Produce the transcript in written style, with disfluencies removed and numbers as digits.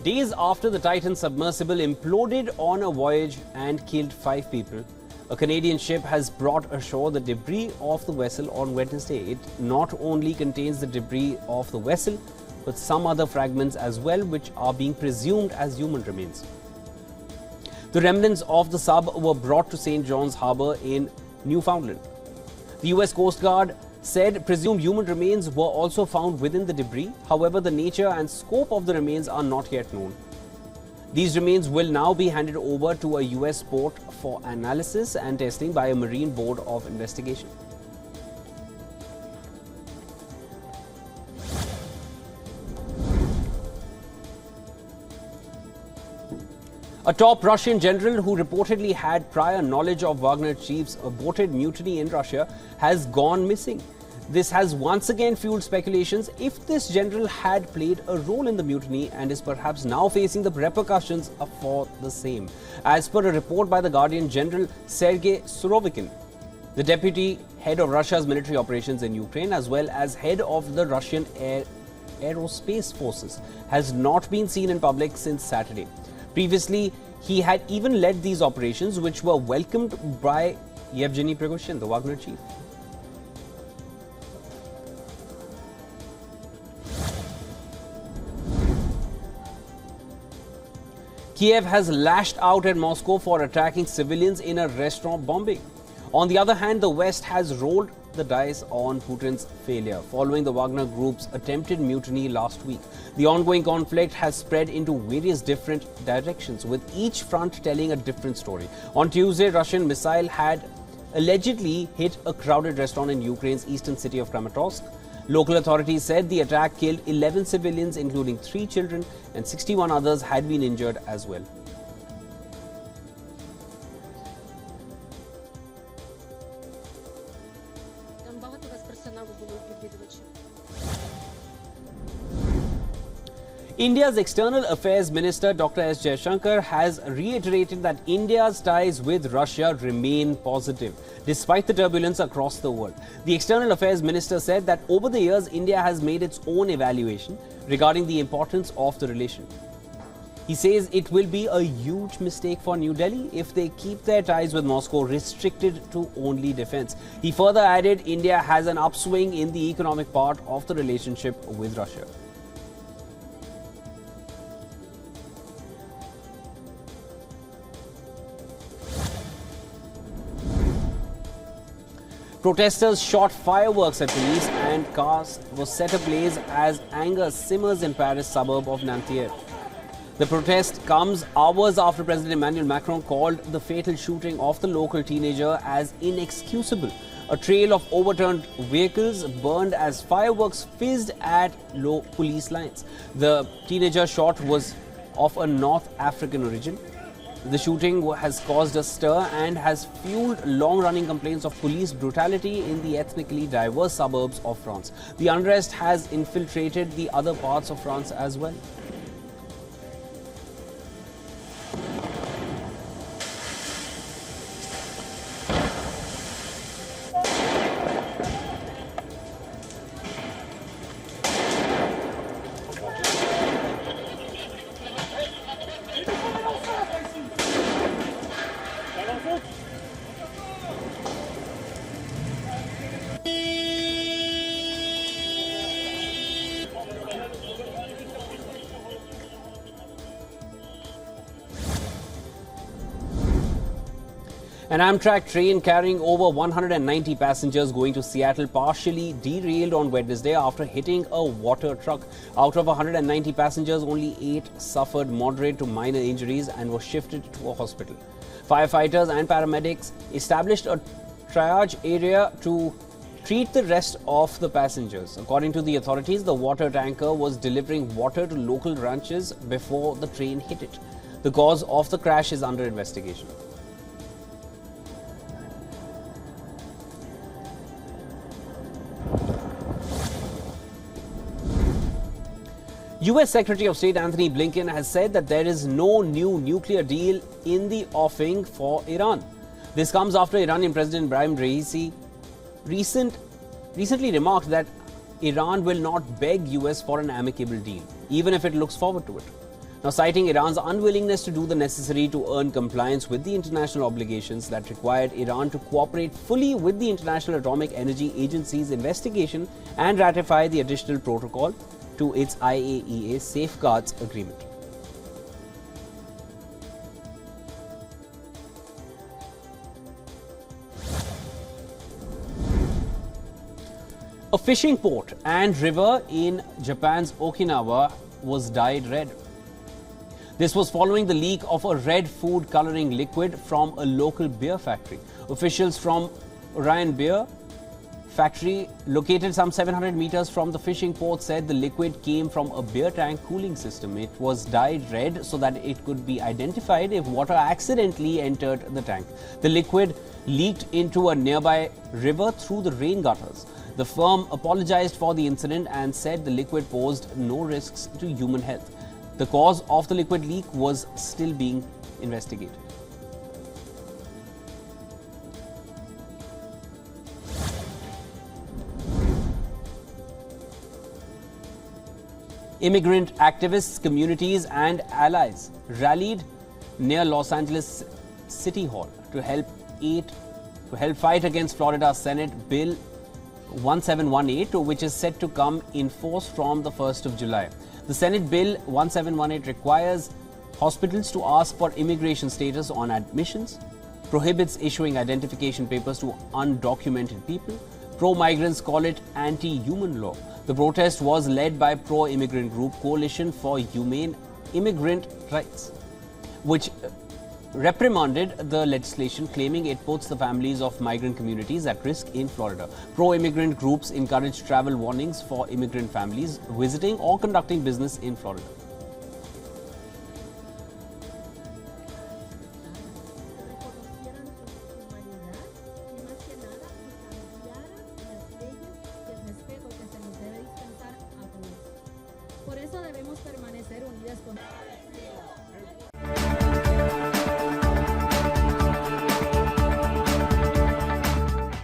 Days after the Titan submersible imploded on a voyage and killed 5 people, a Canadian ship has brought ashore the debris of the vessel on Wednesday. It not only contains the debris of the vessel, but some other fragments as well, which are being presumed as human remains. The remnants of the sub were brought to St. John's Harbour in Newfoundland. The U.S. Coast Guard said presumed human remains were also found within the debris. However, the nature and scope of the remains are not yet known. These remains will now be handed over to a U.S. port for analysis and testing by a Marine Board of Investigation. A top Russian general who reportedly had prior knowledge of Wagner chief's aborted mutiny in Russia has gone missing. This has once again fueled speculations if this general had played a role in the mutiny and is perhaps now facing the repercussions for the same. As per a report by the Guardian, General Sergei Surovikin, the deputy head of Russia's military operations in Ukraine as well as head of the Russian aerospace forces, has not been seen in public since Saturday. Previously, he had even led these operations, which were welcomed by Yevgeny Prigozhin, the Wagner chief. Kiev has lashed out at Moscow for attacking civilians in a restaurant bombing. On the other hand, the West has rolled the dice on Putin's failure following the Wagner Group's attempted mutiny last week. The ongoing conflict has spread into various different directions, with each front telling a different story. On Tuesday, Russian missile had allegedly hit a crowded restaurant in Ukraine's eastern city of Kramatorsk. Local authorities said the attack killed 11 civilians, including 3 children, and 61 others had been injured as well. India's External Affairs Minister Dr. S. Jaishankar has reiterated that India's ties with Russia remain positive, despite the turbulence across the world. The External Affairs Minister said that over the years, India has made its own evaluation regarding the importance of the relation. He says it will be a huge mistake for New Delhi if they keep their ties with Moscow restricted to only defense. He further added India has an upswing in the economic part of the relationship with Russia. Protesters shot fireworks at police and cars were set ablaze as anger simmers in Paris suburb of Nanterre. The protest comes hours after President Emmanuel Macron called the fatal shooting of the local teenager as inexcusable. A trail of overturned vehicles burned as fireworks fizzed at low police lines. The teenager shot was of a North African origin. The shooting has caused a stir and has fueled long-running complaints of police brutality in the ethnically diverse suburbs of France. The unrest has infiltrated the other parts of France as well. An Amtrak train carrying over 190 passengers going to Seattle partially derailed on Wednesday after hitting a water truck. Out of 190 passengers, only 8 suffered moderate to minor injuries and were shifted to a hospital. Firefighters and paramedics established a triage area to treat the rest of the passengers. According to the authorities, the water tanker was delivering water to local ranches before the train hit it. The cause of the crash is under investigation. U.S. Secretary of State Antony Blinken has said that there is no new nuclear deal in the offing for Iran. This comes after Iranian President Ibrahim Raisi recently remarked that Iran will not beg U.S. for an amicable deal, even if it looks forward to it. Now, citing Iran's unwillingness to do the necessary to earn compliance with the international obligations that required Iran to cooperate fully with the International Atomic Energy Agency's investigation and ratify the additional protocol to its IAEA Safeguards Agreement. A fishing port and river in Japan's Okinawa was dyed red. This was following the leak of a red food coloring liquid from a local beer factory. Officials from WION Beer factory, located some 700 meters from the fishing port, said the liquid came from a beer tank cooling system. It was dyed red so that it could be identified if water accidentally entered the tank. The liquid leaked into a nearby river through the rain gutters. The firm apologized for the incident and said the liquid posed no risks to human health. The cause of the liquid leak was still being investigated. Immigrant activists, communities and allies rallied near Los Angeles City Hall to help fight against Florida Senate Bill 1718, which is set to come in force from the 1st of July. The Senate Bill 1718 requires hospitals to ask for immigration status on admissions, prohibits issuing identification papers to undocumented people. Pro-migrants call it anti-human law. The protest was led by pro-immigrant group Coalition for Humane Immigrant Rights, which reprimanded the legislation, claiming it puts the families of migrant communities at risk in Florida. Pro-immigrant groups encourage travel warnings for immigrant families visiting or conducting business in Florida. Por eso debemos permanecer unidas con